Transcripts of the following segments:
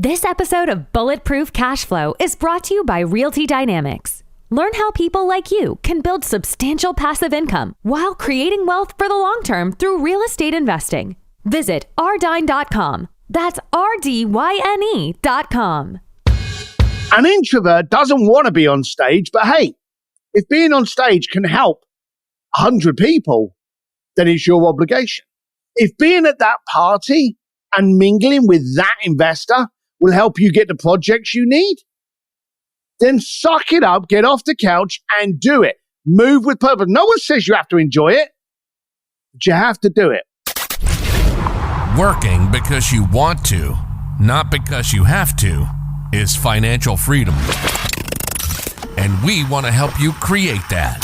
This episode of Bulletproof Cash Flow is brought to you by Realty Dynamics. Learn how people like you can build substantial passive income while creating wealth for the long term through real estate investing. Visit rdyne.com. That's RDYNE.com. An introvert doesn't want to be on stage, but hey, if being on stage can help 100 people, then it's your obligation. If being at that party and mingling with that investor will help you get the projects you need, then suck it up, get off the couch and do it. Move with purpose. No one says you have to enjoy it, but you have to do it. Working because you want to, not because you have to, is financial freedom. And we want to help you create that.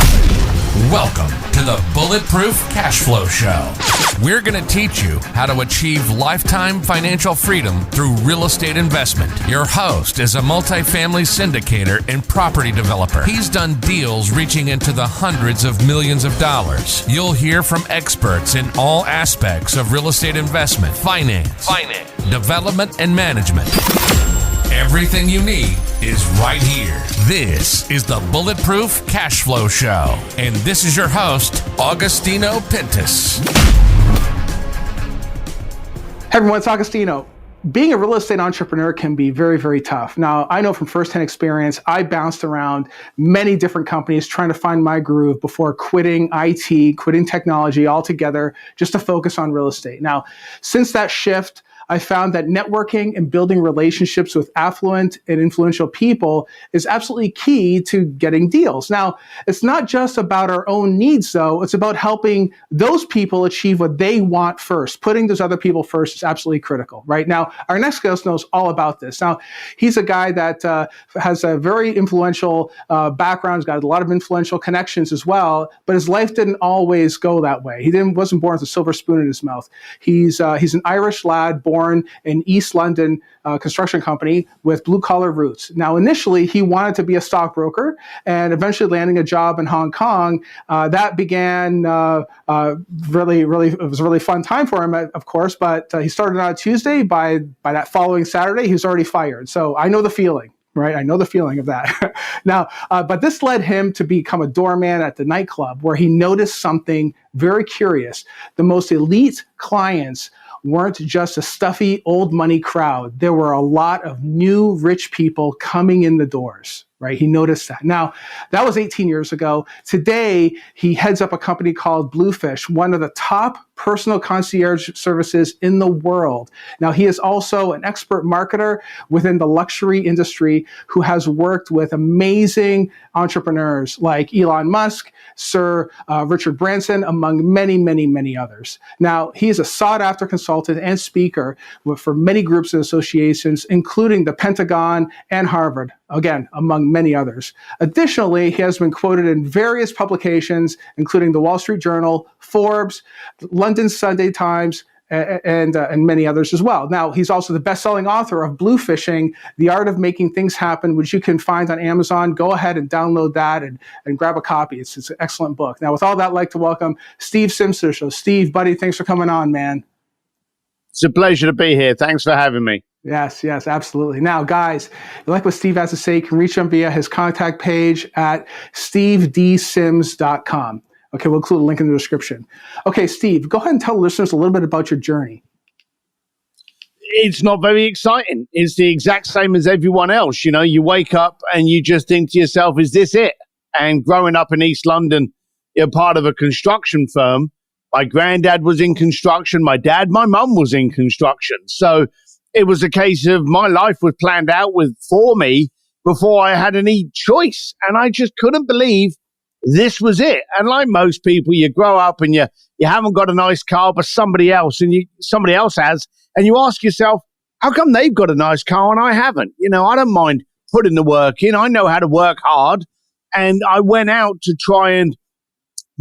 Welcome to the Bulletproof Cash Flow Show. We're going to teach you how to achieve lifetime financial freedom through real estate investment. Your host is a multifamily syndicator and property developer. He's done deals reaching into the hundreds of millions of dollars. You'll hear from experts in all aspects of real estate investment, finance, development, and management. Everything you need is right here. This is the Bulletproof Cash Flow Show. And this is your host, Augustino Pintus. Hey everyone, it's Augustino. Being a real estate entrepreneur can be very, very tough. Now, I know from firsthand experience, I bounced around many different companies trying to find my groove before quitting IT, quitting technology altogether, just to focus on real estate. Now, since that shift, I found that networking and building relationships with affluent and influential people is absolutely key to getting deals. Now, it's not just about our own needs, though. It's about helping those people achieve what they want first. Putting those other people first is absolutely critical, right? Now, our next guest knows all about this. Now, he's a guy that has a very influential background. He's got a lot of influential connections as well, but his life didn't always go that way. He wasn't born with a silver spoon in his mouth. He's an Irish lad born in East London construction company with blue-collar roots. Now, initially, he wanted to be a stockbroker and eventually landing a job in Hong Kong. That began it was a really fun time for him, of course, but he started on a Tuesday. By that following Saturday, he was already fired. So I know the feeling. Right, I know the feeling of that. Now, but this led him to become a doorman at the nightclub, where he noticed something very curious. The most elite clients weren't just a stuffy old money crowd. There were a lot of new rich people coming in the doors, right? He noticed that. Now, that was 18 years ago. Today, he heads up a company called Bluefish, one of the top personal concierge services in the world. Now, he is also an expert marketer within the luxury industry who has worked with amazing entrepreneurs like Elon Musk, Sir Richard Branson, among many, many, many others. Now, he is a sought-after consultant and speaker for many groups and associations, including the Pentagon and Harvard, again, among many others. Additionally, he has been quoted in various publications, including the Wall Street Journal, Forbes, London Sunday Times, and many others as well. Now, he's also the best-selling author of Bluefishing, The Art of Making Things Happen, which you can find on Amazon. Go ahead and download that and grab a copy. It's an excellent book. Now, with all that, I'd like to welcome Steve Sims to the show. Steve, buddy, thanks for coming on, man. It's a pleasure to be here. Thanks for having me. Yes, absolutely. Now, guys, if you like what Steve has to say, you can reach him via his contact page at stevedsims.com. Okay, we'll include a link in the description. Okay, Steve, go ahead and tell listeners a little bit about your journey. It's not very exciting. It's the exact same as everyone else. You know, you wake up and you just think to yourself, is this it? And growing up in East London, you're part of a construction firm. My granddad was in construction. My mum was in construction. So it was a case of my life was planned out for me before I had any choice. And I just couldn't believe this was it. And like most people, you grow up and you haven't got a nice car, but somebody else has. And you ask yourself, how come they've got a nice car and I haven't? You know, I don't mind putting the work in. I know how to work hard. And I went out to try and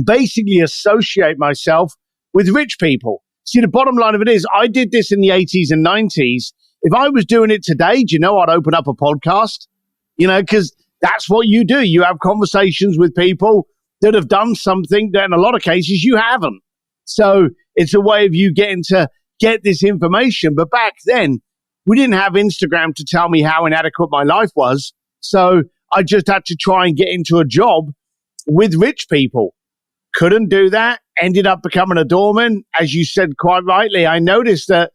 basically associate myself with rich people. See, the bottom line of it is I did this in the 80s and 90s. If I was doing it today, do you know I'd open up a podcast? You know, because that's what you do. You have conversations with people that have done something that in a lot of cases you haven't. So it's a way of you getting to get this information. But back then, we didn't have Instagram to tell me how inadequate my life was. So I just had to try and get into a job with rich people. Couldn't do that. Ended up becoming a doorman. As you said quite rightly, I noticed that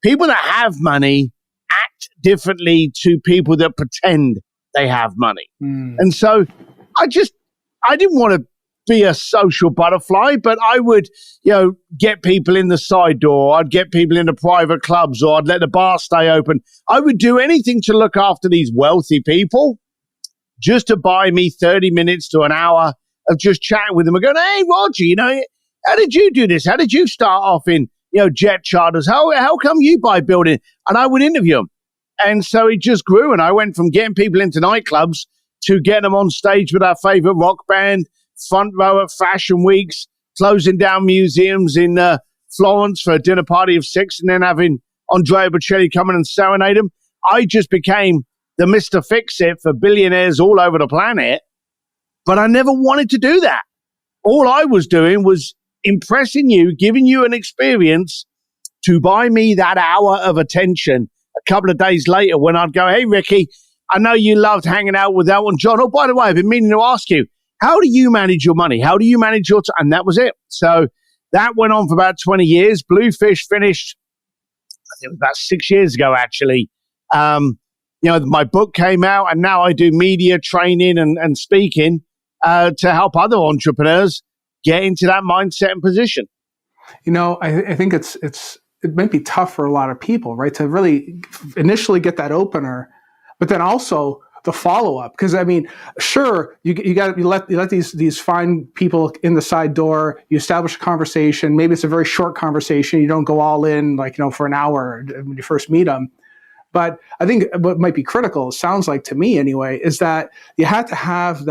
people that have money act differently to people that pretend they have money. And so I didn't want to be a social butterfly, but I would, get people in the side door. I'd get people into private clubs, or I'd let the bar stay open. I would do anything to look after these wealthy people just to buy me 30 minutes to an hour of just chatting with them and going, hey, Roger, how did you do this? How did you start off in, jet charters? How come you buy building? And I would interview them. And so it just grew. And I went from getting people into nightclubs to getting them on stage with our favorite rock band, front row at fashion weeks, closing down museums in Florence for a dinner party of 6, and then having Andrea Bocelli come in and serenade them. I just became the Mr. Fix-It for billionaires all over the planet. But I never wanted to do that. All I was doing was impressing you, giving you an experience to buy me that hour of attention. A couple of days later, when I'd go, hey, Ricky, I know you loved hanging out with Elton John. Oh, by the way, I've been meaning to ask you, how do you manage your money? How do you manage your time? And that was it. So that went on for about 20 years. Bluefish finished, I think it was about 6 years ago, actually. My book came out, and now I do media training and speaking to help other entrepreneurs get into that mindset and position. I think it might be tough for a lot of people, right, to really initially get that opener, but then also the follow up. Because sure, you let these fine people in the side door. You establish a conversation. Maybe it's a very short conversation. You don't go all in for an hour when you first meet them. But I think what might be critical, it sounds like to me anyway, is that you have to have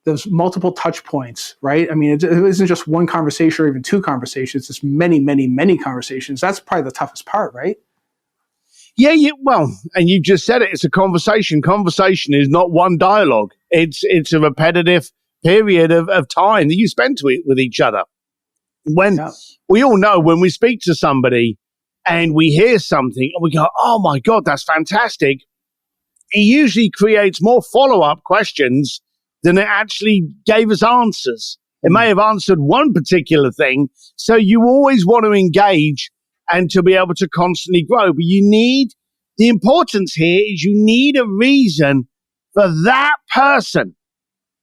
those multiple touch points, right? It isn't just one conversation or even two conversations. It's many, many, many conversations. That's probably the toughest part, right? Yeah, well, and you just said it. It's a conversation. Conversation is not one dialogue. It's a repetitive period of time that you spend with each other. We all know when we speak to somebody and we hear something and we go, oh my God, that's fantastic. It usually creates more follow-up questions than it actually gave us answers. It may have answered one particular thing. So you always want to engage and to be able to constantly grow. But the importance here is you need a reason for that person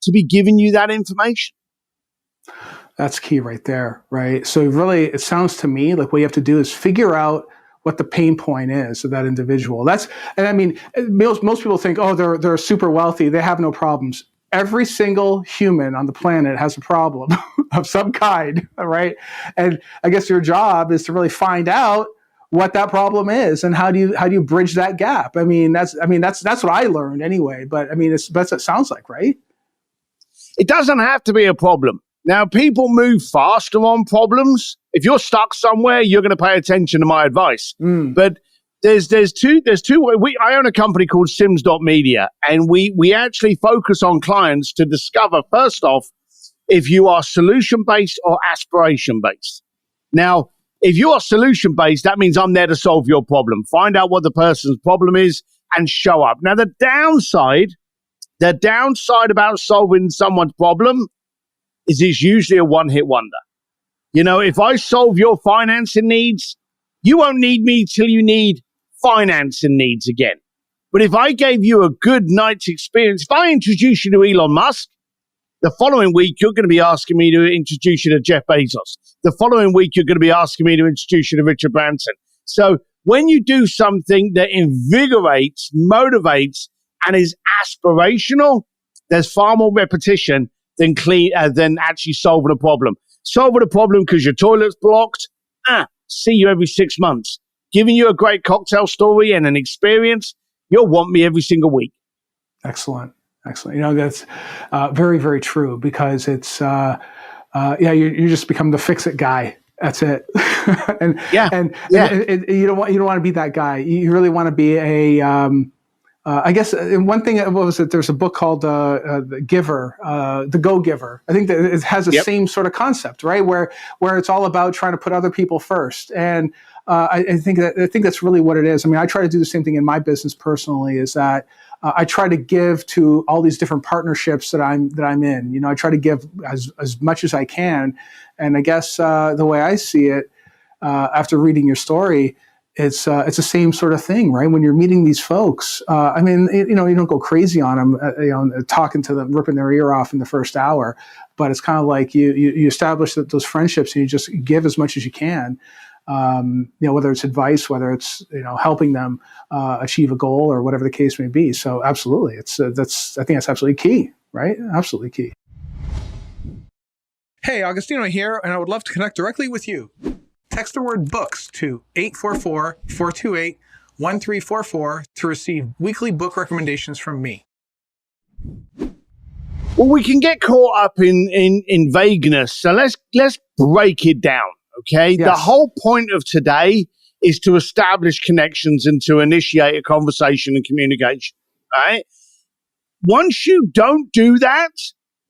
to be giving you that information. That's key right there, right? So really, it sounds to me like what you have to do is figure out what the pain point is of that individual. Most people think, oh, they're super wealthy, they have no problems. Every single human on the planet has a problem of some kind, right? And I guess your job is to really find out what that problem is and how do you bridge that gap. That's what I learned anyway. But that's what it sounds like, right? It doesn't have to be a problem. Now, people move faster on problems. If you're stuck somewhere, you're going to pay attention to my advice. But there's two. I own a company called Sims.media, and we actually focus on clients to discover, first off, if you are solution-based or aspiration-based. Now, if you are solution-based, that means I'm there to solve your problem. Find out what the person's problem is and show up. Now, the downside about solving someone's problem is it's usually a one-hit wonder. If I solve your financing needs, you won't need me till you need financing needs again. But if I gave you a good night's experience, if I introduce you to Elon Musk, the following week, you're going to be asking me to introduce you to Jeff Bezos. The following week, you're going to be asking me to introduce you to Richard Branson. So when you do something that invigorates, motivates, and is aspirational, there's far more repetition than actually solving a problem. Solving a problem because your toilet's blocked, see you every 6 months. Giving you a great cocktail story and an experience, you'll want me every single week. Excellent. That's very, very true, because it's, you just become the fix-it guy. That's it. And you don't want to be that guy. You really want to be a I guess one thing, what was it? There's a book called The Giver, The Go-Giver. I think that it has the same sort of concept, right? Where it's all about trying to put other people first. And I think that's really what it is. I mean, I try to do the same thing in my business personally. Is that I try to give to all these different partnerships that I'm in. You know, I try to give as much as I can. And I guess the way I see it, after reading your story, it's the same sort of thing, right? When you're meeting these folks, I mean, you don't go crazy on them, talking to them, ripping their ear off in the first hour, but it's kind of like you establish those friendships and you just give as much as you can, whether it's advice, whether it's, helping them achieve a goal or whatever the case may be. So absolutely, I think that's absolutely key, right? Absolutely key. Hey, Augustino here, and I would love to connect directly with you. Text the word books to 844-428-1344 to receive weekly book recommendations from me. Well, we can get caught up in vagueness. So let's break it down, okay? Yes. The whole point of today is to establish connections and to initiate a conversation and communication, right? Once you don't do that,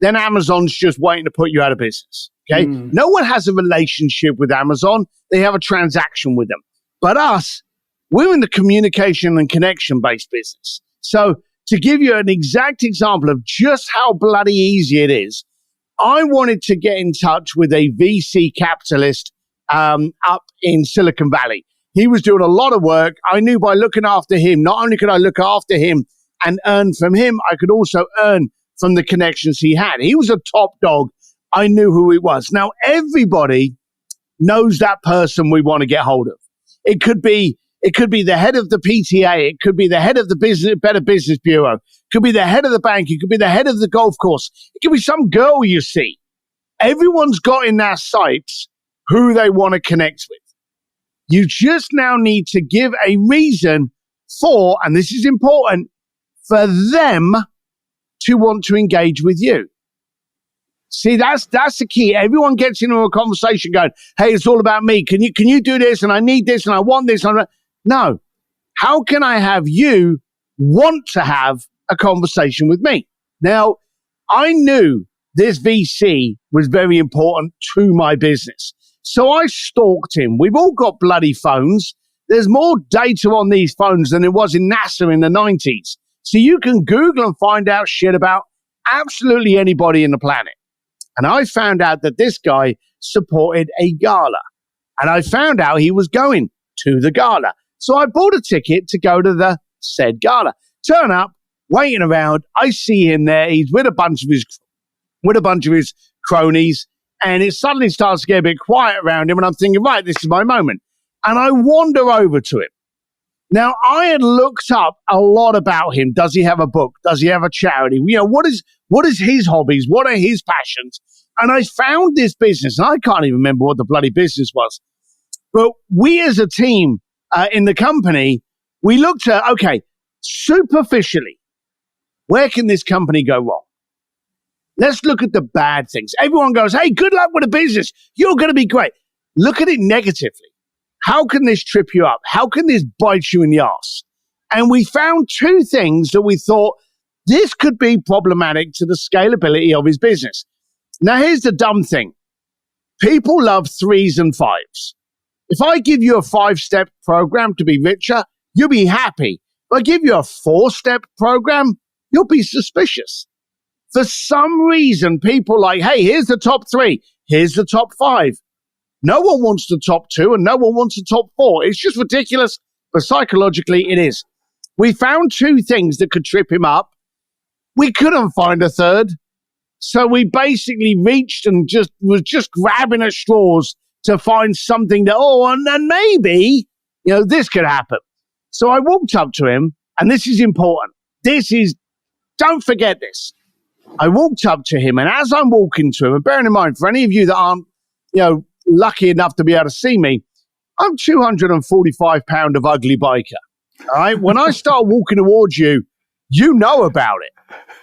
then Amazon's just waiting to put you out of business. Okay. No one has a relationship with Amazon. They have a transaction with them. But us, we're in the communication and connection-based business. So to give you an exact example of just how bloody easy it is, I wanted to get in touch with a VC capitalist up in Silicon Valley. He was doing a lot of work. I knew by looking after him, not only could I look after him and earn from him, I could also earn from the connections he had. He was a top dog. I knew who it was. Now, everybody knows that person we want to get hold of. It could be the head of the PTA. It could be the head of the Better Business Bureau. It could be the head of the bank. It could be the head of the golf course. It could be some girl you see. Everyone's got in their sights who they want to connect with. You just now need to give a reason for, and this is important, for them to want to engage with you. See, that's the key. Everyone gets into a conversation going, hey, it's all about me. Can you do this? And I need this and I want this. No. How can I have you want to have a conversation with me? Now, I knew this VC was very important to my business. So I stalked him. We've all got bloody phones. There's more data on these phones than there was in NASA in the 90s. So you can Google and find out shit about absolutely anybody in the planet. And I found out that this guy supported a gala. And I found out he was going to the gala. So I bought a ticket to go to the said gala. Turn up, waiting around. I see him there. He's with a bunch of his cronies. And it suddenly starts to get a bit quiet around him. And I'm thinking, right, this is my moment. And I wander over to him. Now, I had looked up a lot about him. Does he have a book? Does he have a charity? What is his hobbies? What are his passions? And I found this business, and I can't even remember what the bloody business was. But we as a team in the company, we looked at, okay, superficially, where can this company go wrong? Let's look at the bad things. Everyone goes, hey, good luck with the business. You're going to be great. Look at it negatively. How can this trip you up? How can this bite you in the ass? And we found two things that we thought this could be problematic to the scalability of his business. Now, here's the dumb thing. People love 3s and 5s. If I give you a 5-step program to be richer, you'll be happy. If I give you a 4-step program, you'll be suspicious. For some reason, people like, hey, here's the top 3. Here's the top 5. No one wants the top 2 and no one wants the top 4. It's just ridiculous, but psychologically it is. We found 2 things that could trip him up. We couldn't find a third. So we basically reached and was grabbing at straws to find something that, and maybe, this could happen. So I walked up to him, and this is important. Don't forget this. I walked up to him, and as I'm walking to him, and bearing in mind, for any of you that aren't, lucky enough to be able to see me, I'm 245 pound of ugly biker. All right. When I start walking towards you, you know about it.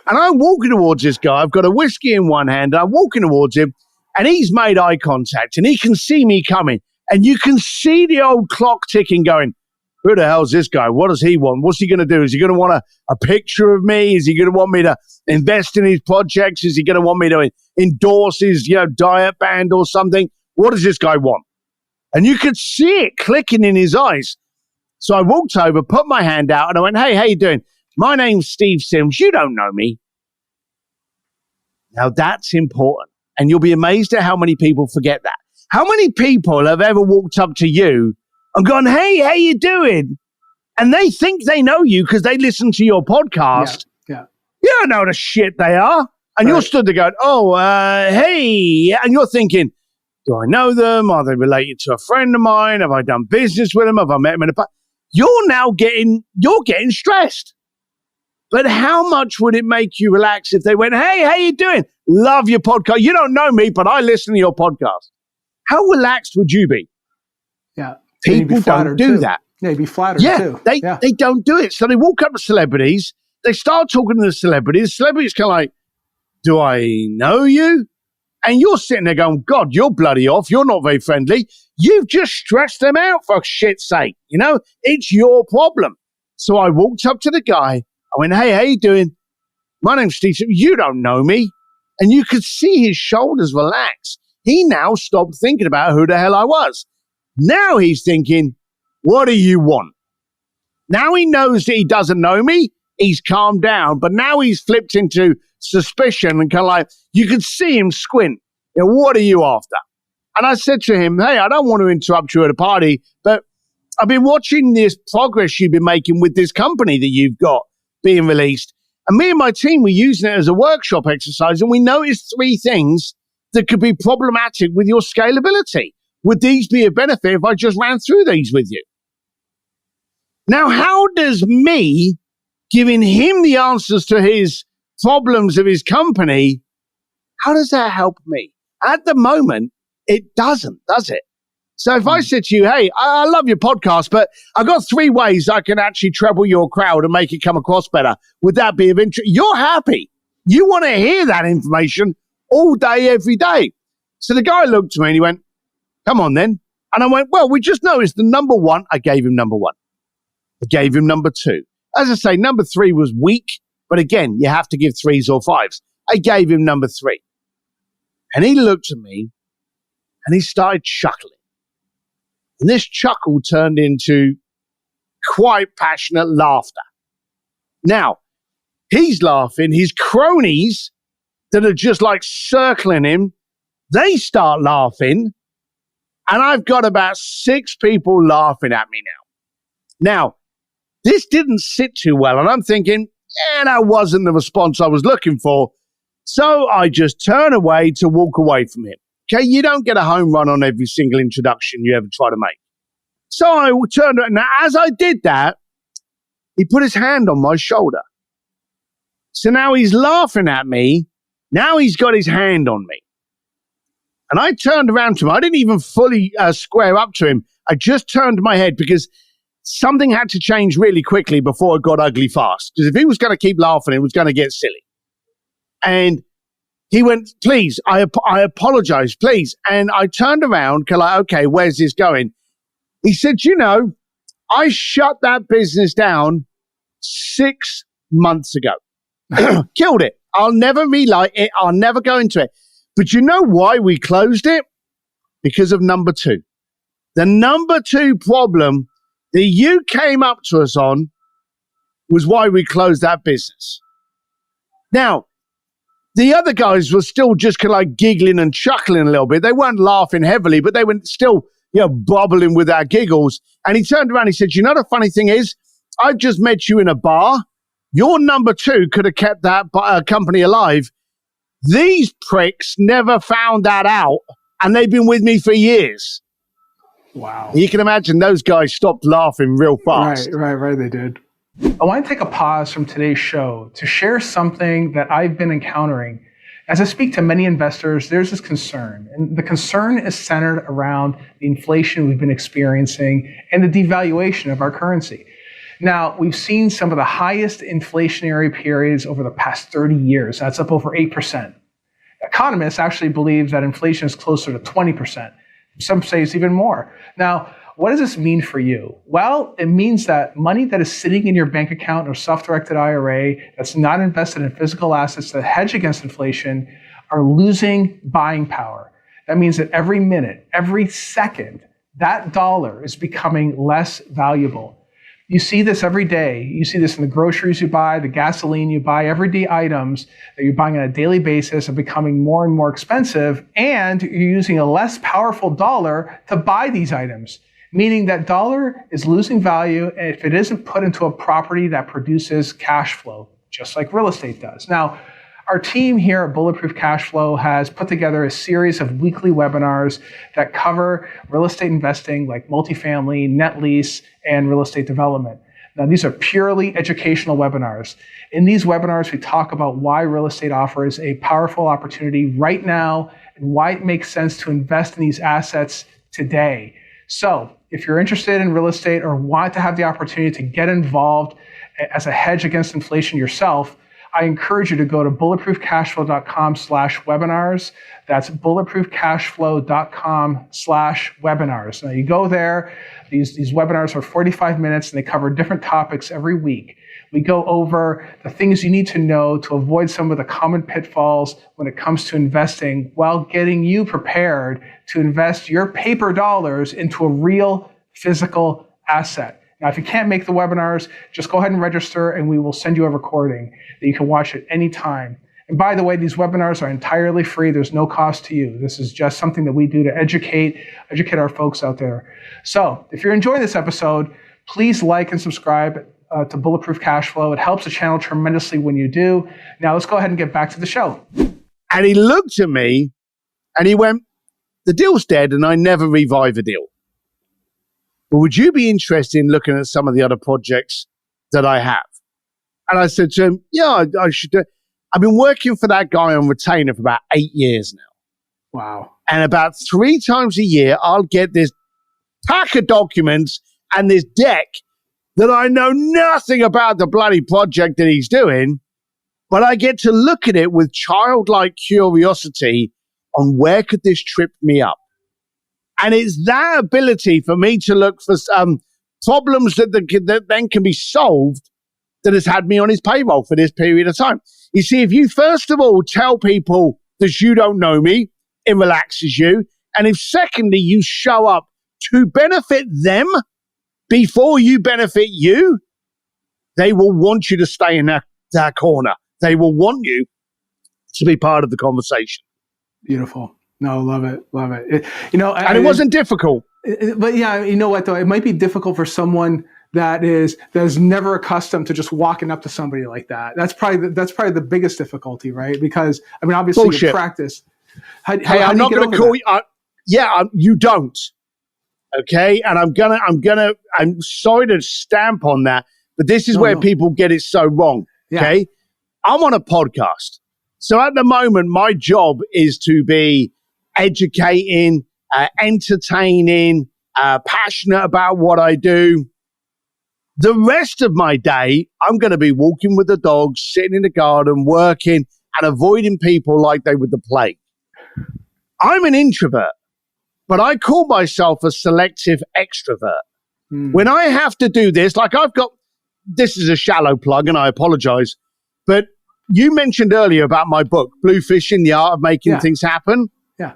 And I'm walking towards this guy. I've got a whiskey in one hand. I'm walking towards him and he's made eye contact and he can see me coming. And you can see the old clock ticking going, who the hell's this guy? What does he want? What's he going to do? Is he going to want a picture of me? Is he going to want me to invest in his projects? Is he going to want me to endorse his, diet band or something? What does this guy want? And you could see it clicking in his eyes. So I walked over, put my hand out, and I went, hey, how you doing? My name's Steve Sims. You don't know me. Now that's important. And you'll be amazed at how many people forget that. How many people have ever walked up to you and gone, hey, how you doing? And they think they know you because they listen to your podcast. Yeah. You don't know the shit they are. And you're stood there going, hey. And you're thinking, do I know them? Are they related to a friend of mine? Have I done business with them? Have I met them in the past? You're getting stressed. But how much would it make you relax if they went, hey, how you doing? Love your podcast. You don't know me, but I listen to your podcast. How relaxed would you be? Yeah. People don't do that. Yeah, you'd be flattered too. They don't do it. So they walk up to celebrities. They start talking to the celebrities. Celebrities kind of like, do I know you? And you're sitting there going, God, you're bloody off. You're not very friendly. You've just stressed them out for shit's sake. It's your problem. So I walked up to the guy. I went, hey, how you doing? My name's Steve. You don't know me. And you could see his shoulders relax. He now stopped thinking about who the hell I was. Now he's thinking, what do you want? Now he knows that he doesn't know me. He's calmed down. But now he's flipped into suspicion and kind of like, you could see him squint. What are you after? And I said to him, hey, I don't want to interrupt you at a party, but I've been watching this progress you've been making with this company that you've got being released. And me and my team were using it as a workshop exercise, and we noticed 3 things that could be problematic with your scalability. Would these be a benefit if I just ran through these with you? Now, how does me giving him the answers to his problems of his company, how does that help me? At the moment, it doesn't, does it? So if I said to you, hey, I love your podcast, but I've got 3 ways I can actually treble your crowd and make it come across better, would that be of interest? You're happy. You want to hear that information all day, every day. So the guy looked at me and he went, come on then. And I went, well, we just noticed the number 1. I gave him number 1. I gave him number 2. As I say, number 3 was weak. But again, you have to give 3s or 5s. I gave him number 3. And he looked at me and he started chuckling. And this chuckle turned into quite passionate laughter. Now, he's laughing. His cronies that are just like circling him, they start laughing. And I've got about 6 people laughing at me now. Now, this didn't sit too well. And I'm thinking, that wasn't the response I was looking for. So I just turn away to walk away from him. Okay, you don't get a home run on every single introduction you ever try to make. So I turned around. Now, as I did that, he put his hand on my shoulder. So now he's laughing at me. Now he's got his hand on me. And I turned around to him. I didn't even fully square up to him. I just turned my head because something had to change really quickly before it got ugly fast. Because if he was going to keep laughing, it was going to get silly. And he went, please, I apologize, please. And I turned around, like, okay, where's this going? He said, I shut that business down 6 months ago. Killed it. I'll never relight it. I'll never go into it. But you know why we closed it? Because of number 2. The number 2 problem that you came up to us on was why we closed that business. Now, the other guys were still just kind of like giggling and chuckling a little bit. They weren't laughing heavily, but they were still, bubbling with our giggles. And he turned around and he said, the funny thing is, I've just met you in a bar. Your number 2 could have kept that company alive. These pricks never found that out, and they've been with me for years. Wow. You can imagine those guys stopped laughing real fast. Right, they did. I want to take a pause from today's show to share something that I've been encountering. As I speak to many investors, there's this concern. And the concern is centered around the inflation we've been experiencing and the devaluation of our currency. Now, we've seen some of the highest inflationary periods over the past 30 years. That's up over 8%. Economists actually believe that inflation is closer to 20%. Some say it's even more. Now, what does this mean for you? Well, it means that money that is sitting in your bank account or self-directed IRA that's not invested in physical assets that hedge against inflation are losing buying power. That means that every minute, every second, that dollar is becoming less valuable. You see this every day. You see this in the groceries you buy, the gasoline you buy, everyday items that you're buying on a daily basis are becoming more and more expensive, and you're using a less powerful dollar to buy these items, meaning that dollar is losing value if it isn't put into a property that produces cash flow, just like real estate does. Now, our team here at Bulletproof Cashflow has put together a series of weekly webinars that cover real estate investing like multifamily, net lease, and real estate development. Now, these are purely educational webinars. In these webinars, we talk about why real estate offers a powerful opportunity right now and why it makes sense to invest in these assets today. So, if you're interested in real estate or want to have the opportunity to get involved as a hedge against inflation yourself, I encourage you to go to bulletproofcashflow.com/webinars. That's bulletproofcashflow.com/webinars. Now you go there, these webinars are 45 minutes and they cover different topics every week. We go over the things you need to know to avoid some of the common pitfalls when it comes to investing while getting you prepared to invest your paper dollars into a real physical asset. Now, if you can't make the webinars, just go ahead and register and we will send you a recording that you can watch at any time. And by the way, these webinars are entirely free. There's no cost to you. This is just something that we do to educate our folks out there. So if you're enjoying this episode, please like and subscribe to Bulletproof Cashflow. It helps the channel tremendously when you do. Now let's go ahead and get back to the show. And he looked at me and he went, the deal's dead and I never revive a deal. But would you be interested in looking at some of the other projects that I have? And I said to him, yeah, I should do. I've been working for that guy on retainer for about 8 years now. Wow. And about 3 times a year, I'll get this pack of documents and this deck that I know nothing about the bloody project that he's doing, but I get to look at it with childlike curiosity on where could this trip me up. And it's that ability for me to look for problems that then can be solved that has had me on his payroll for this period of time. You see, if you first of all tell people that you don't know me, it relaxes you. And if secondly, you show up to benefit them before you benefit you, they will want you to stay in that corner. They will want you to be part of the conversation. Beautiful. No, love it. Love it. It wasn't difficult. But yeah, you know what though? It might be difficult for someone that is never accustomed to just walking up to somebody like that. That's probably the biggest difficulty, right? Because I mean, obviously Bullshit. You practice. I'm not going to call you. You don't. Okay, and I'm sorry to stamp on that, but this is where people get it so wrong. Okay, Yeah. I'm on a podcast, so at the moment, my job is to be educating, entertaining, passionate about what I do. The rest of my day, I'm going to be walking with the dogs, sitting in the garden, working, and avoiding people like they were the plague. I'm an introvert, but I call myself a selective extrovert. When I have to do this, like this is a shallow plug, and I apologize, but you mentioned earlier about my book, Bluefish, The Art of Making Things Happen. Yeah.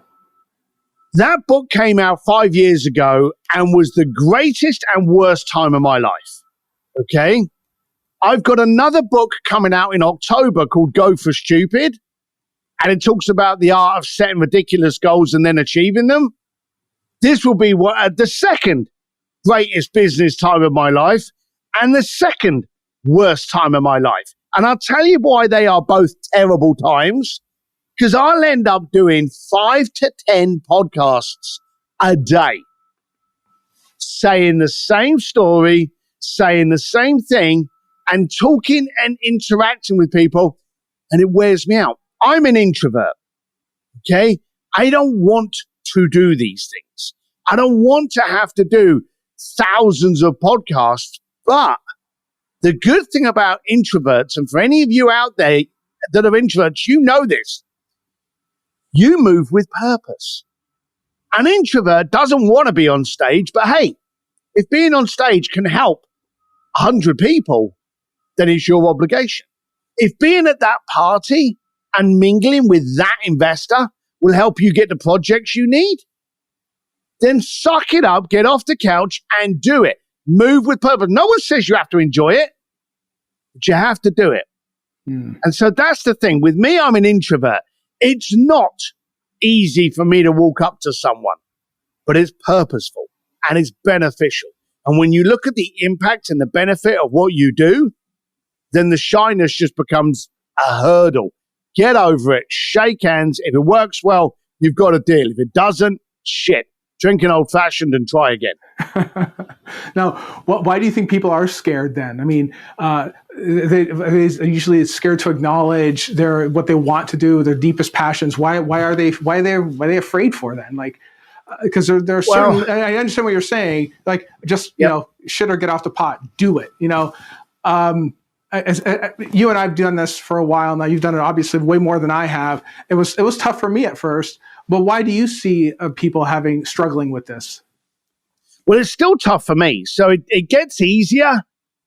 That book came out 5 years ago and was the greatest and worst time of my life. Okay? I've got another book coming out in October called Go for Stupid, and it talks about the art of setting ridiculous goals and then achieving them. This will be the second greatest business time of my life and the second worst time of my life. And I'll tell you why they are both terrible times, because I'll end up doing 5 to 10 podcasts a day, saying the same story, saying the same thing, and talking and interacting with people, and it wears me out. I'm an introvert, okay? I don't want to do these things. I don't want to have to do thousands of podcasts, but the good thing about introverts, and for any of you out there that are introverts, you know this. You move with purpose. An introvert doesn't want to be on stage, but hey, If being on stage can help 100 people, then it's your obligation. If being at that party and mingling with that investor will help you get the projects you need, then suck it up, get off the couch and do it. Move with purpose. No one says you have to enjoy it, but you have to do it. And so that's the thing. With me, I'm an introvert. It's not easy for me to walk up to someone, but it's purposeful and it's beneficial. And when you look at the impact and the benefit of what you do, then the shyness just becomes a hurdle. Get over it. Shake hands. If it works well, you've got a deal. If it doesn't, shit. Drink an old-fashioned and try again. Now, why do you think people are scared then? I mean, they usually scared to acknowledge what they want to do, their deepest passions. Why are they afraid for then? Like, because there are certain. I understand what you're saying. Like, just you know, shit or get off the pot. Do it. You know, you and I've done this for a while now. You've done it obviously way more than I have. It was tough for me at first. But why do you see people struggling with this? Well, it's still tough for me. So it gets easier,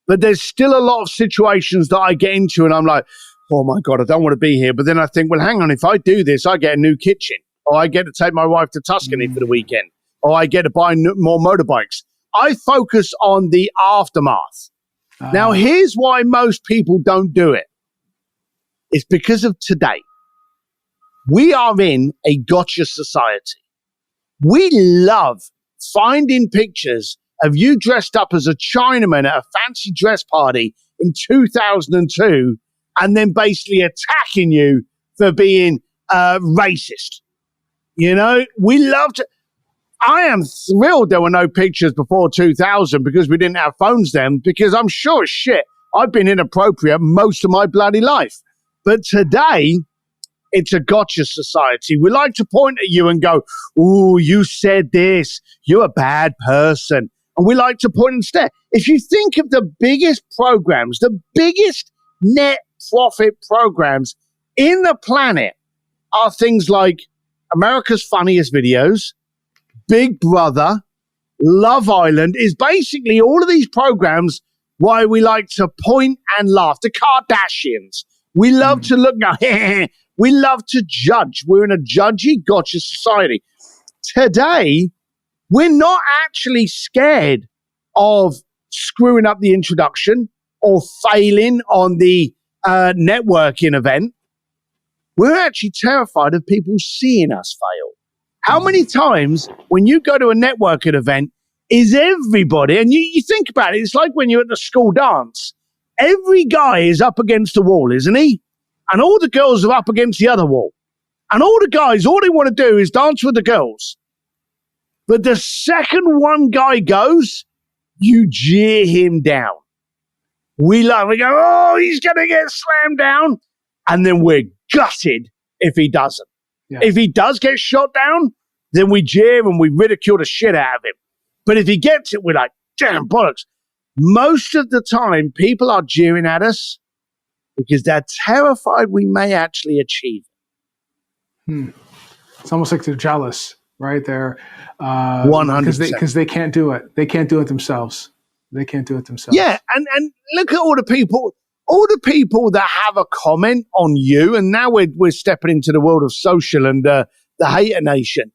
but there's still a lot of situations that I get into and I'm like, oh my God, I don't want to be here. But then I think, well, hang on, if I do this, I get a new kitchen, or I get to take my wife to Tuscany for the weekend, or I get to buy more motorbikes. I focus on the aftermath. Now, here's why most people don't do it. It's because of today. We are in a gotcha society. We love finding pictures of you dressed up as a Chinaman at a fancy dress party in 2002 and then basically attacking you for being racist. You know, we love to. I am thrilled there were no pictures before 2000 because we didn't have phones then, because I'm sure as shit I've been inappropriate most of my bloody life. But today, it's a gotcha society. We like to point at you and go, ooh, you said this. You're a bad person. And we like to point and stare. If you think of the biggest programs, the biggest net profit programs in the planet are things like America's Funniest Videos, Big Brother, Love Island, is basically all of these programs why we like to point and laugh. The Kardashians. We love to look now. We love to judge. We're in a judgy, gotcha society. Today, we're not actually scared of screwing up the introduction or failing on the networking event. We're actually terrified of people seeing us fail. How many times when you go to a networking event is everybody, and you think about it, it's like when you're at the school dance. Every guy is up against the wall, isn't he? And all the girls are up against the other wall. And all the guys, all they want to do is dance with the girls. But the second one guy goes, you jeer him down. We go, oh, he's going to get slammed down. And then we're gutted if he doesn't. Yeah. If he does get shot down, then we jeer and we ridicule the shit out of him. But if he gets it, we're like, damn bollocks. Most of the time, people are jeering at us because they're terrified we may actually achieve it. It's almost like they're jealous, right? They're 100%. Because they can't do it. They can't do it themselves. Yeah, and look at all the people that have a comment on you, and now we're stepping into the world of social and the hater nation.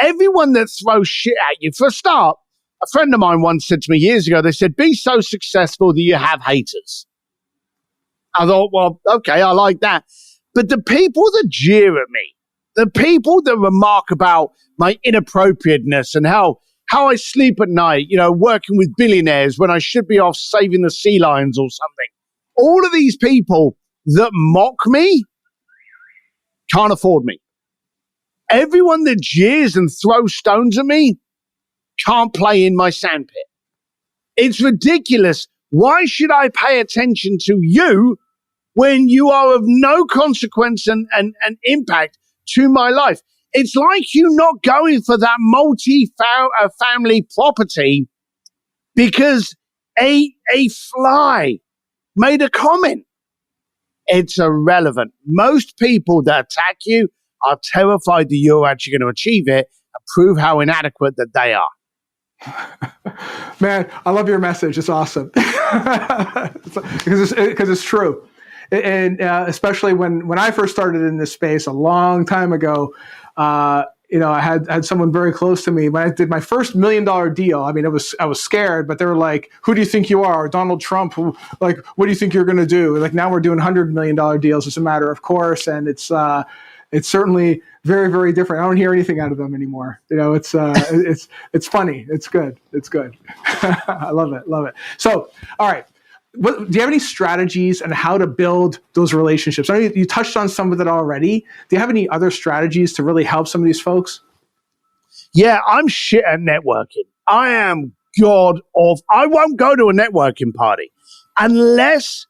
Everyone that throws shit at you, for a start, a friend of mine once said to me years ago, they said, be so successful that you have haters. I thought, well, okay, I like that. But the people that jeer at me, the people that remark about my inappropriateness and how I sleep at night, you know, working with billionaires when I should be off saving the sea lions or something. All of these people that mock me can't afford me. Everyone that jeers and throws stones at me can't play in my sandpit. It's ridiculous. Why should I pay attention to you when you are of no consequence and impact to my life? It's like you not going for that multi-family property because a fly made a comment. It's irrelevant. Most people that attack you are terrified that you're actually going to achieve it and prove how inadequate that they are. Man, I love your message. It's awesome. Because it's true. And especially when I first started in this space a long time ago, I had someone very close to me when I did my first $1 million deal. I mean, I was scared, but they were like, "Who do you think you are, Donald Trump? Like, what do you think you're going to do?" Like now we're doing $100 million deals. It's a matter of course, and it's certainly very, very different. I don't hear anything out of them anymore. It's funny. It's good. It's good. I love it. Love it. So, all right. Do you have any strategies on how to build those relationships? I know you touched on some of it already. Do you have any other strategies to really help some of these folks? Yeah, I'm shit at networking. I am I won't go to a networking party unless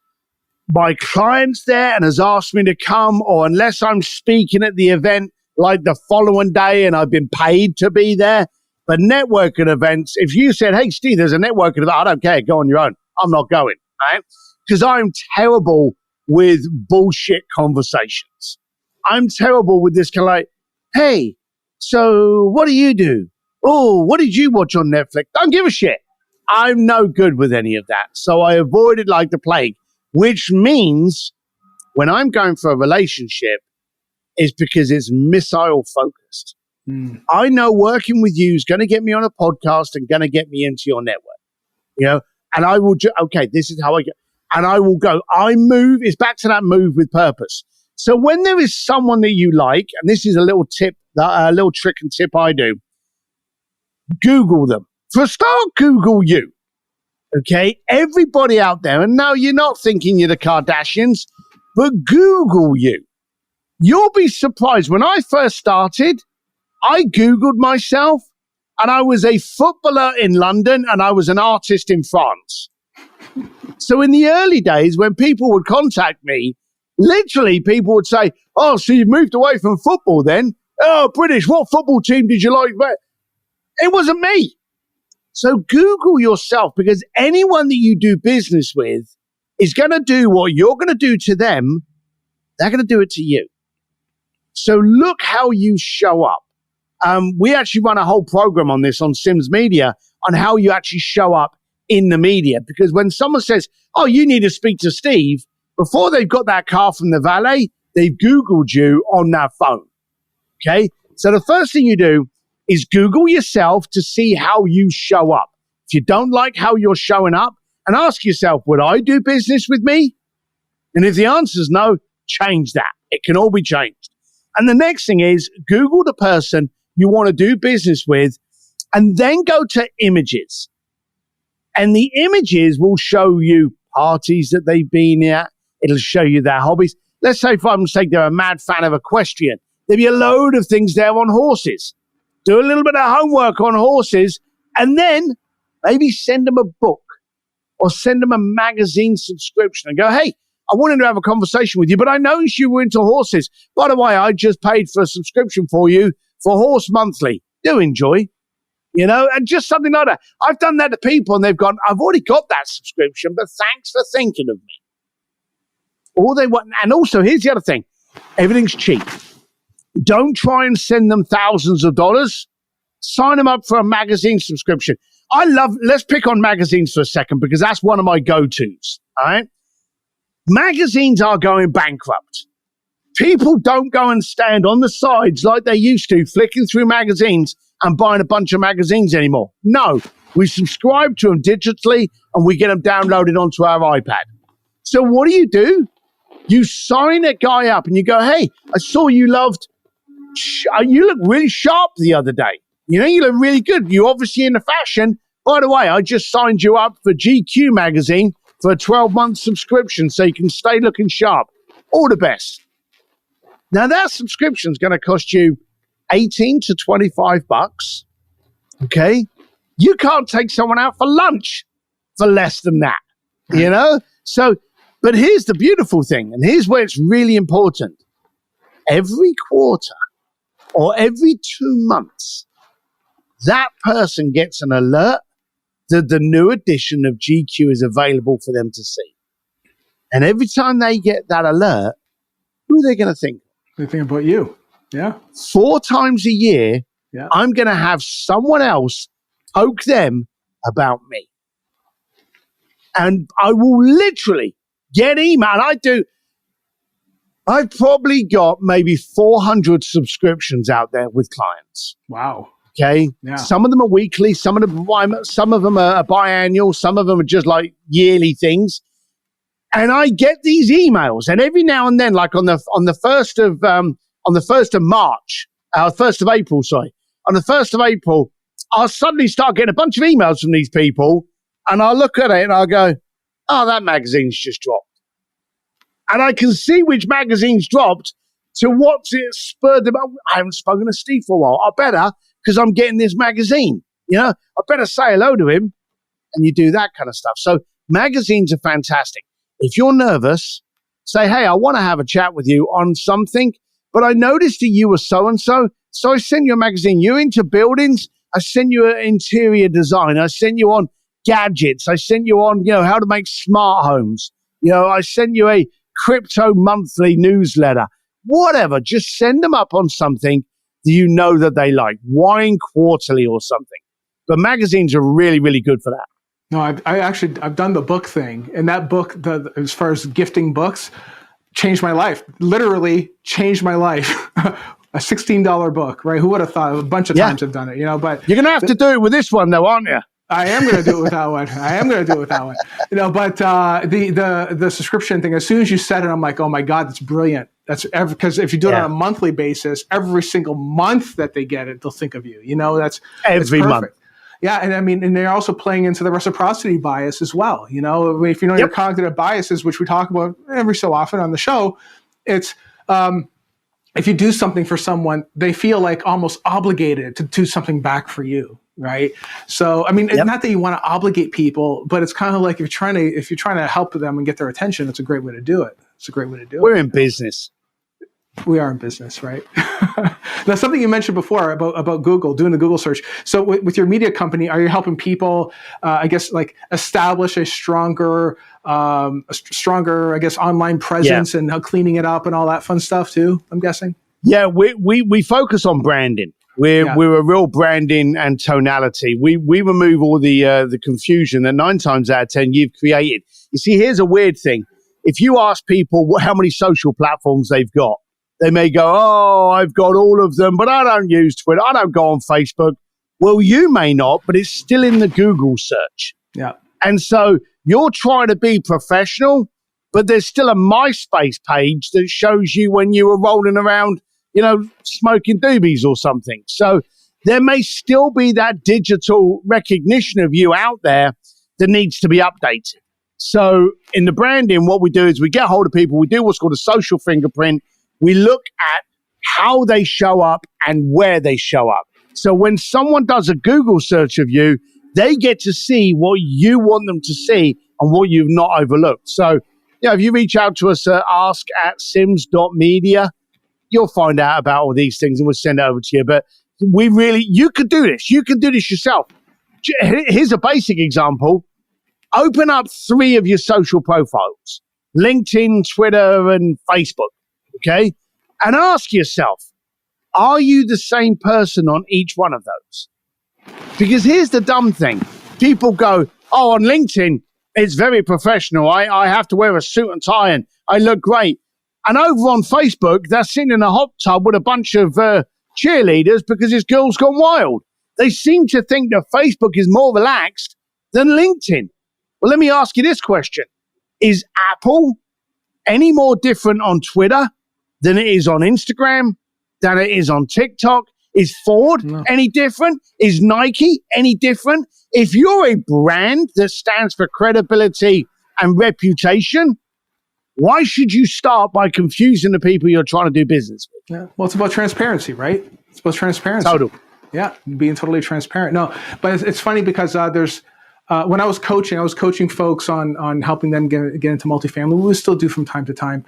my client's there and has asked me to come, or unless I'm speaking at the event like the following day and I've been paid to be there. But networking events, if you said, "Hey, Steve, there's a networking event," I don't care. Go on your own. I'm not going. Right? Because I'm terrible with bullshit conversations. I'm terrible with this kind of like, "Hey, so what do you do? Oh, what did you watch on Netflix?" Don't give a shit. I'm no good with any of that. So I avoid it like the plague, which means when I'm going for a relationship, it's because it's missile focused. I know working with you is going to get me on a podcast and going to get me into your network, and I will okay, this is how I get, and I will go. I move. It's back to that move with purpose. So when there is someone that you like, and this is a little tip, a little trick and tip I do, Google them. For a start, Google you. Okay, everybody out there, and no, you're not thinking you're the Kardashians, but Google you. You'll be surprised. When I first started, I Googled myself. And I was a footballer in London and I was an artist in France. So in the early days, when people would contact me, literally people would say, "Oh, so you've moved away from football then? Oh, British, what football team did you like?" But it wasn't me. So Google yourself, because anyone that you do business with is going to do what you're going to do to them. They're going to do it to you. So look how you show up. We actually run a whole program on this on Sims Media on how you actually show up in the media. Because when someone says, "Oh, you need to speak to Steve," before they've got that car from the valet, they've Googled you on that phone. Okay? So the first thing you do is Google yourself to see how you show up. If you don't like how you're showing up, and ask yourself, would I do business with me? And if the answer is no, change that. It can all be changed. And the next thing is Google the person you want to do business with, and then go to images. And the images will show you parties that they've been at. It'll show you their hobbies. Let's say, for argument's sake, they're a mad fan of equestrian. There'll be a load of things there on horses. Do a little bit of homework on horses, and then maybe send them a book or send them a magazine subscription and go, "Hey, I wanted to have a conversation with you, but I noticed you were into horses. By the way, I just paid for a subscription for you for Horse Monthly. Do enjoy." And just something like that. I've done that to people and they've gone, "I've already got that subscription, but thanks for thinking of me." All they want. And also, here's the other thing. Everything's cheap. Don't try and send them thousands of dollars. Sign them up for a magazine subscription. Let's pick on magazines for a second, because that's one of my go-tos. All right. Magazines are going bankrupt. People don't go and stand on the sides like they used to, flicking through magazines and buying a bunch of magazines anymore. No, we subscribe to them digitally and we get them downloaded onto our iPad. So what do? You sign a guy up and you go, "Hey, I saw you you look really sharp the other day. You look really good. You're obviously into fashion. By the way, I just signed you up for GQ magazine for a 12-month subscription so you can stay looking sharp. All the best." Now that subscription is going to cost you $18 to $25. Okay. You can't take someone out for lunch for less than that, So, but here's the beautiful thing, and here's where it's really important. Every quarter or every 2 months, that person gets an alert that the new edition of GQ is available for them to see. And every time they get that alert, who are they going to think? They think about you. Yeah. 4 times a year, I'm going to have someone else poke them about me. And I will literally get email. And I've probably got maybe 400 subscriptions out there with clients. Wow. Okay. Yeah. Some of them are weekly, some of them are biannual, some of them are just like yearly things. And I get these emails, and every now and then, like on the 1st of March, 1st of April, sorry. On the 1st of April, I'll suddenly start getting a bunch of emails from these people, and I'll look at it and I'll go, oh, that magazine's just dropped. And I can see which magazine's dropped to what's it spurred them up. I haven't spoken to Steve for a while. I better, because I'm getting this magazine. I better say hello to him. And you do that kind of stuff. So magazines are fantastic. If you're nervous, say, hey, I want to have a chat with you on something, but I noticed that you were so-and-so, so I sent you a magazine. You're into buildings? I sent you an interior design. I sent you on gadgets. I sent you on, how to make smart homes. I sent you a crypto monthly newsletter. Whatever. Just send them up on something that that they like. Wine Quarterly or something. But magazines are really, really good for that. No, I've done the book thing, and that book, as far as gifting books, changed my life. Literally changed my life. A $16 book, right? Who would have thought? A bunch of times I've done it, but you're going to have to do it with this one though, aren't you? I am going to do it with that one. But the subscription thing, as soon as you said it, I'm like, oh my God, that's brilliant. Because if you do it on a monthly basis, every single month that they get it, they'll think of you. That's every month. Yeah, and they're also playing into the reciprocity bias as well. If you know your cognitive biases, which we talk about every so often on the show, it's if you do something for someone, they feel like almost obligated to do something back for you, right? So, not that you want to obligate people, but it's kind of like if you're trying to help them and get their attention, it's a great way to do it. We're in business. We are in business, right? Now, something you mentioned before about Google, doing the Google search. So with your media company, are you helping people, establish a stronger, online presence and cleaning it up and all that fun stuff too, I'm guessing? Yeah, we focus on branding. We're a real branding and tonality. We remove all the confusion that 9 times out of 10 you've created. You see, here's a weird thing. If you ask people how many social platforms they've got, they may go, oh, I've got all of them, but I don't use Twitter. I don't go on Facebook. Well, you may not, but it's still in the Google search. Yeah. And so you're trying to be professional, but there's still a MySpace page that shows you when you were rolling around, smoking doobies or something. So there may still be that digital recognition of you out there that needs to be updated. So in the branding, what we do is we get hold of people. We do what's called a social fingerprint. We look at how they show up and where they show up. So when someone does a Google search of you, they get to see what you want them to see and what you've not overlooked. So, if you reach out to us at ask@sims.media, you'll find out about all these things and we'll send it over to you. But you could do this. You can do this yourself. Here's a basic example. Open up 3 of your social profiles, LinkedIn, Twitter, and Facebook. Okay. And ask yourself, are you the same person on each one of those? Because here's the dumb thing. People go, oh, on LinkedIn, it's very professional. I have to wear a suit and tie and I look great. And over on Facebook, they're sitting in a hot tub with a bunch of cheerleaders because his girl's gone wild. They seem to think that Facebook is more relaxed than LinkedIn. Well, let me ask you this question. Is Apple any more different on Twitter than it is on Instagram, than it is on TikTok? Is Ford any different? Is Nike any different? If you're a brand that stands for credibility and reputation, why should you start by confusing the people you're trying to do business with? Yeah. Well, it's about transparency, right? It's about transparency. Total. Yeah, being totally transparent. No, but it's funny because there's when I was coaching folks on helping them get into multifamily. We still do from time to time.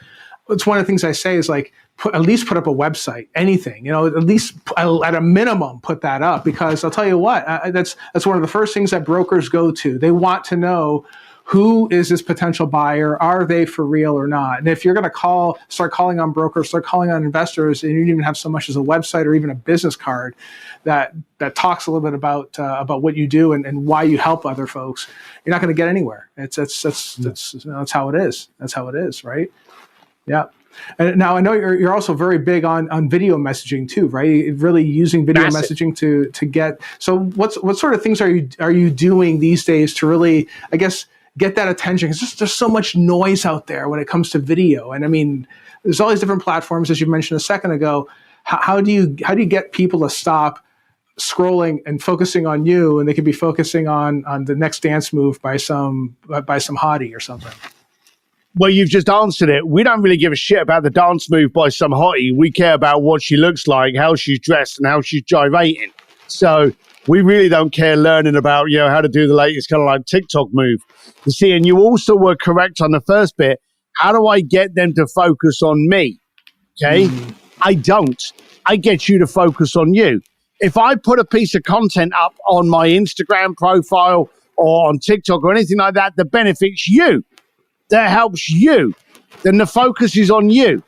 It's one of the things I say is like, at least put up a website, anything, at least at a minimum, put that up, because I'll tell you what, that's one of the first things that brokers go to. They want to know who is this potential buyer? Are they for real or not? And if you're going to start calling on brokers, start calling on investors, and you don't even have so much as a website or even a business card that talks a little bit about what you do and why you help other folks, you're not going to get anywhere. That's how it is. That's how it is, right? Yeah. And now I know you're also very big on video messaging too, right? Really using video messaging to get. So what sort of things are you doing these days to really, I guess, get that attention? Because there's so much noise out there when it comes to video, and I mean, there's all these different platforms, as you mentioned a second ago. How do you get people to stop scrolling and focusing on you, and they could be focusing on the next dance move by some hottie or something? Well, you've just answered it. We don't really give a shit about the dance move by some hottie. We care about what she looks like, how she's dressed, and how she's gyrating. So we really don't care learning about, how to do the latest kind of like TikTok move. You see, and you also were correct on the first bit. How do I get them to focus on me? Okay? I don't. I get you to focus on you. If I put a piece of content up on my Instagram profile or on TikTok or anything like that benefits you, that helps you, then the focus is on you.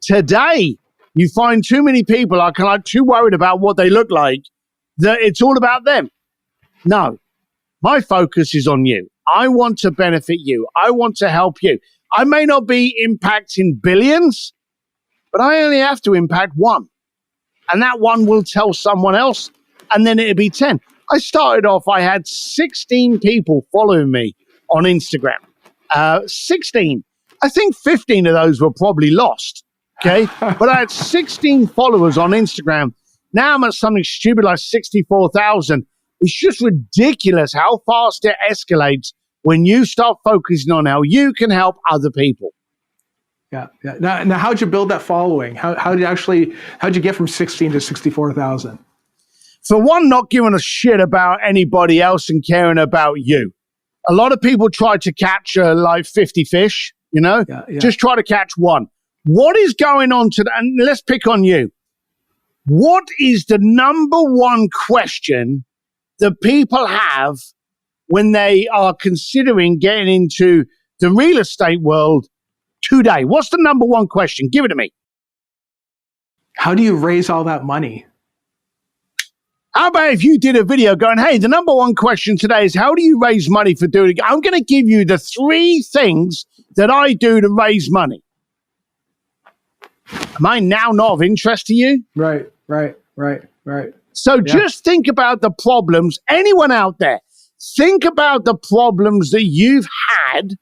Today, you find too many people are kind of too worried about what they look like that it's all about them. No, my focus is on you. I want to benefit you. I want to help you. I may not be impacting billions, but I only have to impact one. And that one will tell someone else, and then it'll be 10. I started off, I had 16 people following me on Instagram. 16. I think 15 of those were probably lost. Okay. But I had 16 followers on Instagram. Now I'm at something stupid like 64,000. It's just ridiculous how fast it escalates when you start focusing on how you can help other people. Yeah. Now how'd you build that following? How'd you get from 16 to 64,000? For one, not giving a shit about anybody else and caring about you. A lot of people try to capture like 50 fish, just try to catch one. What is going on today? And let's pick on you. What is the number one question that people have when they are considering getting into the real estate world today? What's the number one question? Give it to me. How do you raise all that money? How about if you did a video going, hey, the number one question today is how do you raise money for doing it? I'm going to give you the 3 things that I do to raise money. Am I now not of interest to you? Right. So just think about the problems. Anyone out there, think about the problems that you've had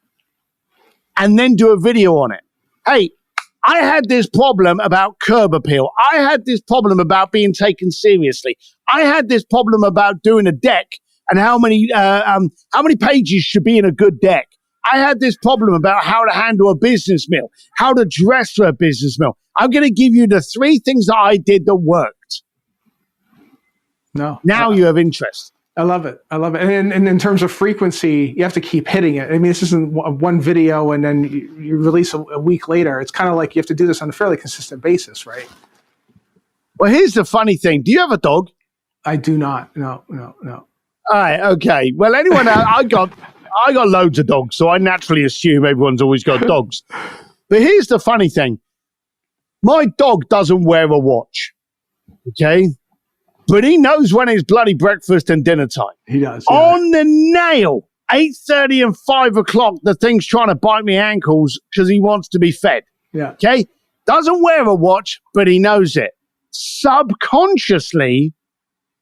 and then do a video on it. Hey, I had this problem about curb appeal. I had this problem about being taken seriously. I had this problem about doing a deck and how many pages should be in a good deck. I had this problem about how to handle a business meal, how to dress for a business meal. I'm going to give you the 3 things that I did that worked. Now you have interest. I love it. And in terms of frequency, you have to keep hitting it. I mean, this isn't one video and then you release a week later. It's kind of like you have to do this on a fairly consistent basis, right? Well, here's the funny thing. Do you have a dog? I do not. No. All right. Okay. Well, anyone else, I got loads of dogs, so I naturally assume everyone's always got dogs. But here's the funny thing. My dog doesn't wear a watch. Okay? But he knows when it's bloody breakfast and dinner time. He does. Yeah. On the nail, 8:30 and 5 o'clock, the thing's trying to bite me ankles because he wants to be fed. Yeah. Okay? Doesn't wear a watch, but he knows it. Subconsciously,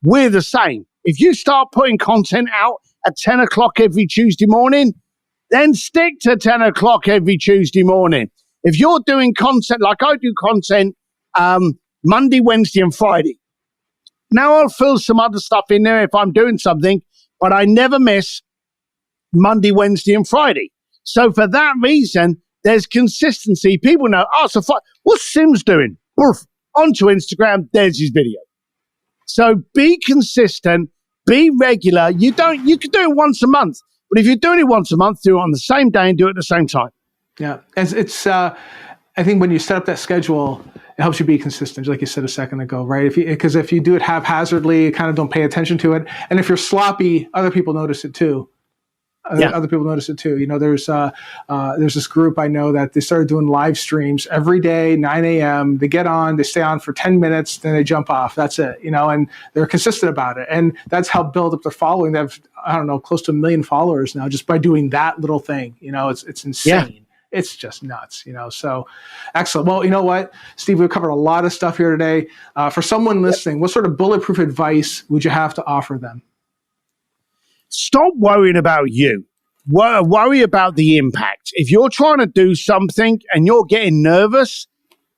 we're the same. If you start putting content out at 10 o'clock every Tuesday morning, then stick to 10 o'clock every Tuesday morning. If you're doing content, like I do content Monday, Wednesday, and Friday. Now I'll fill some other stuff in there if I'm doing something, but I never miss Monday, Wednesday, and Friday. So for that reason, there's consistency. People know, what's Sim's doing? Oof, onto Instagram, there's his video. So be consistent, be regular. You could do it once a month, but if you're doing it once a month, do it on the same day and do it at the same time. Yeah, I think when you set up that schedule, it helps you be consistent, like you said a second ago, right? Because if you do it haphazardly, you kind of don't pay attention to it. And if you're sloppy, other people notice it too. Other people notice it too. There's this group I know that they started doing live streams every day, 9 a.m. They get on, they stay on for 10 minutes, then they jump off. That's it, and they're consistent about it. And that's helped build up their following. They have, I don't know, close to 1 million followers now just by doing that little thing. It's insane. Yeah. It's just nuts, so excellent. Well, you know what, Steve, we've covered a lot of stuff here today. For someone listening, what sort of bulletproof advice would you have to offer them? Stop worrying about you. Worry about the impact. If you're trying to do something and you're getting nervous,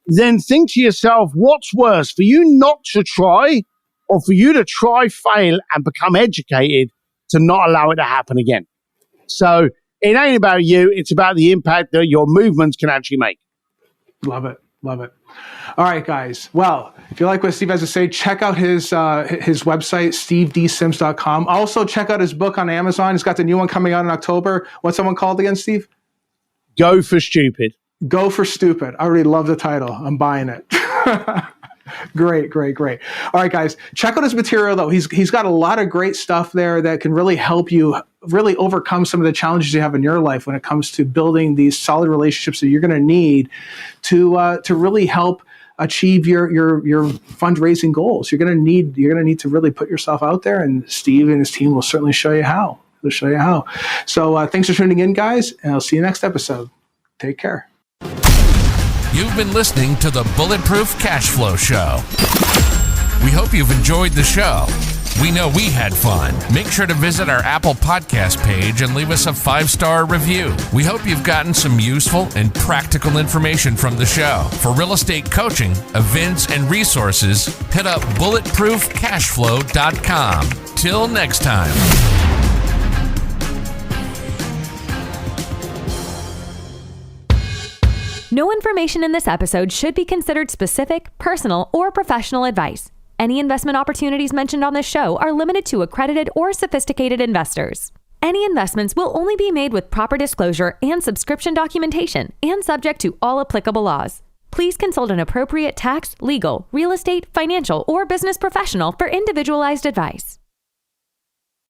then think to yourself, what's worse, for you not to try or for you to try, fail, and become educated to not allow it to happen again? So it ain't about you. It's about the impact that your movements can actually make. Love it. Love it. All right, guys. Well, if you like what Steve has to say, check out his website, stevedsims.com. Also, check out his book on Amazon. He's got the new one coming out in October. What's that one called again, Steve? Go for Stupid. Go for Stupid. I already love the title. I'm buying it. Great. All right, guys, check out his material, though. He's got a lot of great stuff there that can really help you really overcome some of the challenges you have in your life when it comes to building these solid relationships that you're going to need to really help achieve your fundraising goals. You're going to need to really put yourself out there, and Steve and his team will certainly show you how. They'll show you how. So thanks for tuning in, guys, and I'll see you next episode. Take care. You've been listening to the Bulletproof Cash Flow Show. We hope you've enjoyed the show. We know we had fun. Make sure to visit our Apple Podcast page and leave us a 5-star review. We hope you've gotten some useful and practical information from the show. For real estate coaching, events, and resources, hit up bulletproofcashflow.com. Till next time. No information in this episode should be considered specific, personal, or professional advice. Any investment opportunities mentioned on this show are limited to accredited or sophisticated investors. Any investments will only be made with proper disclosure and subscription documentation and subject to all applicable laws. Please consult an appropriate tax, legal, real estate, financial, or business professional for individualized advice.